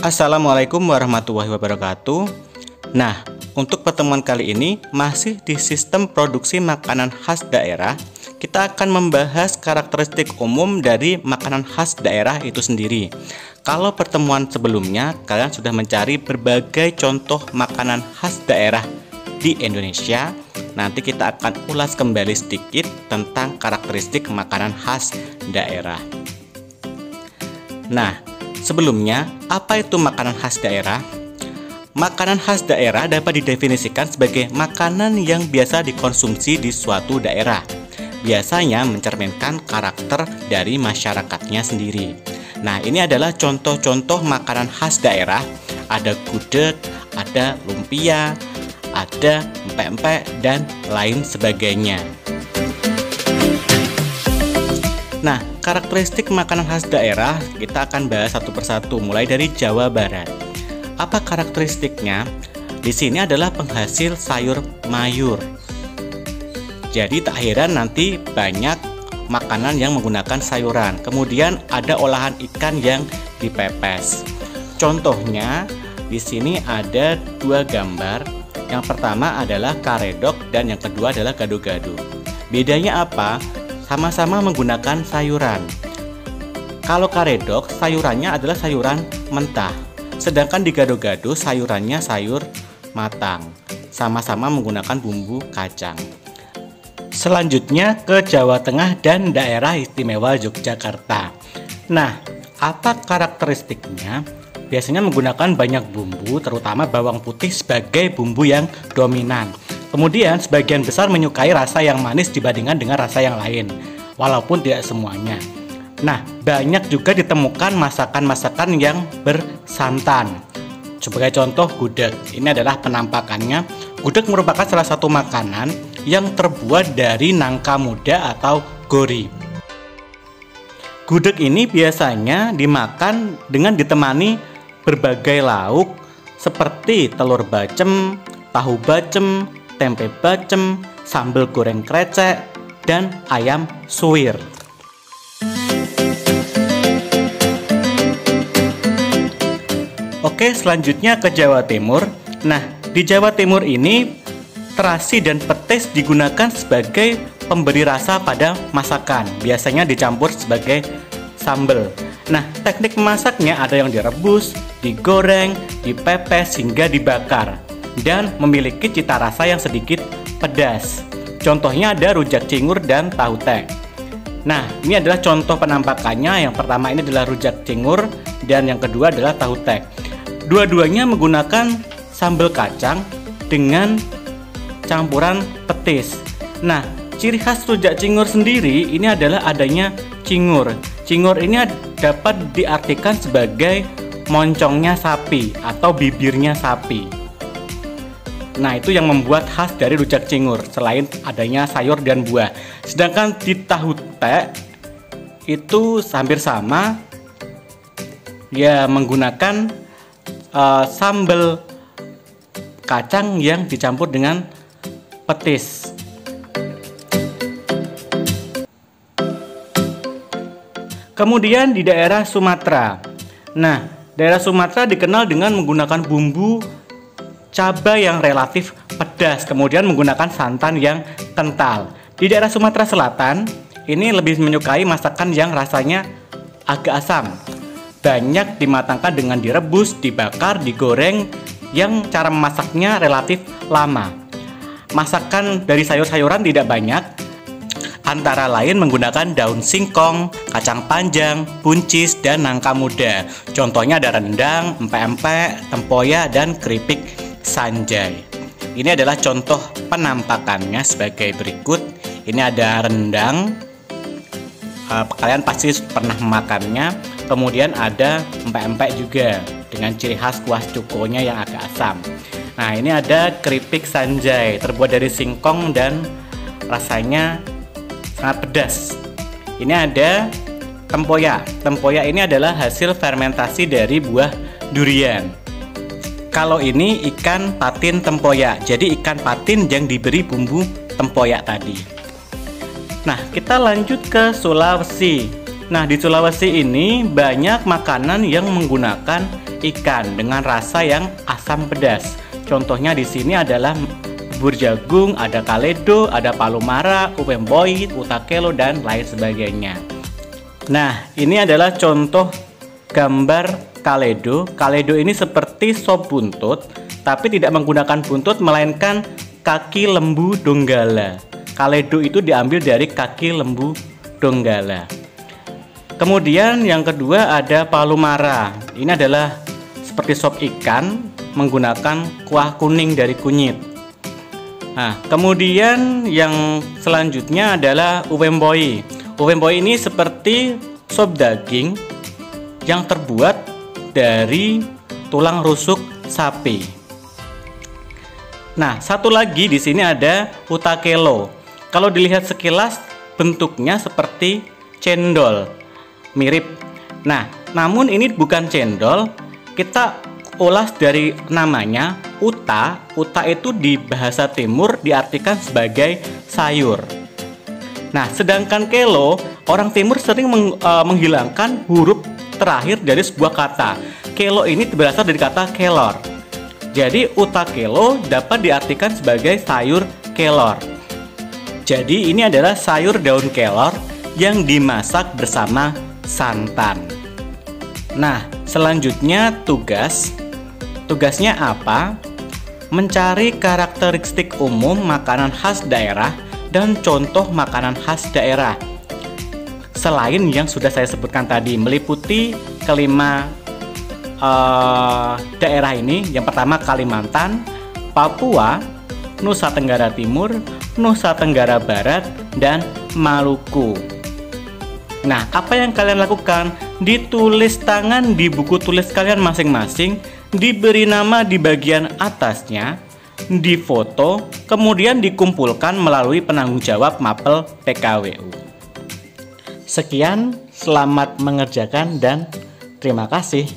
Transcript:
Assalamualaikum warahmatullahi wabarakatuh. Nah, untuk pertemuan kali ini masih di sistem produksi makanan khas daerah. Kita akan membahas karakteristik umum dari makanan khas daerah itu sendiri. Kalau pertemuan sebelumnya kalian sudah mencari berbagai contoh makanan khas daerah di Indonesia, nanti kita akan ulas kembali sedikit tentang karakteristik makanan khas daerah. Nah, sebelumnya, apa itu makanan khas daerah? Makanan khas daerah dapat didefinisikan sebagai makanan yang biasa dikonsumsi di suatu daerah. Biasanya mencerminkan karakter dari masyarakatnya sendiri. Nah, ini adalah contoh-contoh makanan khas daerah. Ada gudeg, ada lumpia, ada empek-empek, dan lain sebagainya. Nah, karakteristik makanan khas daerah kita akan bahas satu persatu, mulai dari Jawa Barat. Apa karakteristiknya? Di sini adalah penghasil sayur mayur. Jadi tak heran nanti banyak makanan yang menggunakan sayuran. Kemudian ada olahan ikan yang dipepes. Contohnya di sini ada dua gambar. Yang pertama adalah karedok dan yang kedua adalah gado-gado. Bedanya apa? Sama-sama menggunakan sayuran. Kalau karedok, sayurannya adalah sayuran mentah. Sedangkan di gado-gado, sayurannya sayur matang. Sama-sama menggunakan bumbu kacang. Selanjutnya ke Jawa Tengah dan daerah istimewa Yogyakarta. Nah, apa karakteristiknya? Biasanya menggunakan banyak bumbu, terutama bawang putih sebagai bumbu yang dominan. Kemudian sebagian besar menyukai rasa yang manis dibandingkan dengan rasa yang lain, walaupun tidak semuanya. Nah, banyak juga ditemukan masakan-masakan yang bersantan. Sebagai contoh gudeg, ini adalah penampakannya. Gudeg merupakan salah satu makanan yang terbuat dari nangka muda atau gori. Gudeg ini biasanya dimakan dengan ditemani berbagai lauk seperti telur bacem, tahu bacem, tempe bacem, sambal goreng krecek, dan ayam suwir. Oke, selanjutnya ke Jawa Timur. Nah, di Jawa Timur ini terasi dan petis digunakan sebagai pemberi rasa pada masakan. Biasanya dicampur sebagai sambal. Nah, teknik memasaknya ada yang direbus, digoreng, dipepes, hingga dibakar. Dan memiliki cita rasa yang sedikit pedas. Contohnya ada rujak cingur dan tahu tek. Nah, ini adalah contoh penampakannya. Yang pertama ini adalah rujak cingur dan yang kedua adalah tahu tek. Dua-duanya menggunakan sambal kacang dengan campuran petis. Nah, ciri khas rujak cingur sendiri ini adalah adanya cingur. Cingur ini dapat diartikan sebagai moncongnya sapi atau bibirnya sapi. Nah, itu yang membuat khas dari rujak cingur selain adanya sayur dan buah. Sedangkan di tahu tek itu hampir sama, ya menggunakan sambal kacang yang dicampur dengan petis. Kemudian di daerah Sumatera. Nah, daerah Sumatera dikenal dengan menggunakan bumbu cabai yang relatif pedas, kemudian menggunakan santan yang kental. Di daerah Sumatera Selatan, ini lebih menyukai masakan yang rasanya agak asam. Banyak dimatangkan dengan direbus, dibakar, digoreng, yang cara memasaknya relatif lama. Masakan dari sayur-sayuran tidak banyak, antara lain menggunakan daun singkong, kacang panjang, buncis, dan nangka muda. Contohnya ada rendang, empek-empek, tempoyak, dan keripik sanjay. Ini adalah contoh penampakannya sebagai berikut. Ini ada rendang, kalian pasti pernah memakannya. Kemudian ada empek-empek juga dengan ciri khas kuah cukonya yang agak asam. Nah, ini ada keripik sanjay terbuat dari singkong dan rasanya sangat pedas. Ini ada tempoyak. Tempoyak ini adalah hasil fermentasi dari buah durian. Kalau ini ikan patin tempoyak. Jadi ikan patin yang diberi bumbu tempoyak tadi. Nah, kita lanjut ke Sulawesi. Nah, di Sulawesi ini banyak makanan yang menggunakan ikan dengan rasa yang asam pedas. Contohnya di sini adalah bubur jagung, ada kaledo, ada palomara, uwemboy, utakelo, dan lain sebagainya. Nah, ini adalah contoh gambar kaledo. Kaledo ini seperti sop buntut, tapi tidak menggunakan buntut, melainkan kaki lembu donggala. Kaledo itu diambil dari kaki lembu donggala. Kemudian yang kedua ada palomara. Ini adalah seperti sop ikan menggunakan kuah kuning dari kunyit. Nah, kemudian yang selanjutnya adalah uwemboy. Uwemboy ini seperti sop daging yang terbuat dari tulang rusuk sapi. Nah, satu lagi di sini ada utakelo. Kalau dilihat sekilas bentuknya seperti cendol, mirip. Nah, namun ini bukan cendol. Kita ulas dari namanya. Uta itu di bahasa timur diartikan sebagai sayur. Nah, sedangkan kelo, orang timur sering menghilangkan huruf terakhir dari sebuah kata. Kelo ini berasal dari kata kelor. Jadi uta kelo dapat diartikan sebagai sayur kelor. Jadi ini adalah sayur daun kelor yang dimasak bersama santan. Nah, selanjutnya tugasnya apa? Mencari karakteristik umum makanan khas daerah dan contoh makanan khas daerah. Selain yang sudah saya sebutkan tadi, meliputi kelima daerah ini. Yang pertama Kalimantan, Papua, Nusa Tenggara Timur, Nusa Tenggara Barat, dan Maluku. Nah, apa yang kalian lakukan? Ditulis tangan di buku tulis kalian masing-masing, diberi nama di bagian atasnya, difoto, kemudian dikumpulkan melalui penanggung jawab mapel PKWU. Sekian, selamat mengerjakan dan terima kasih.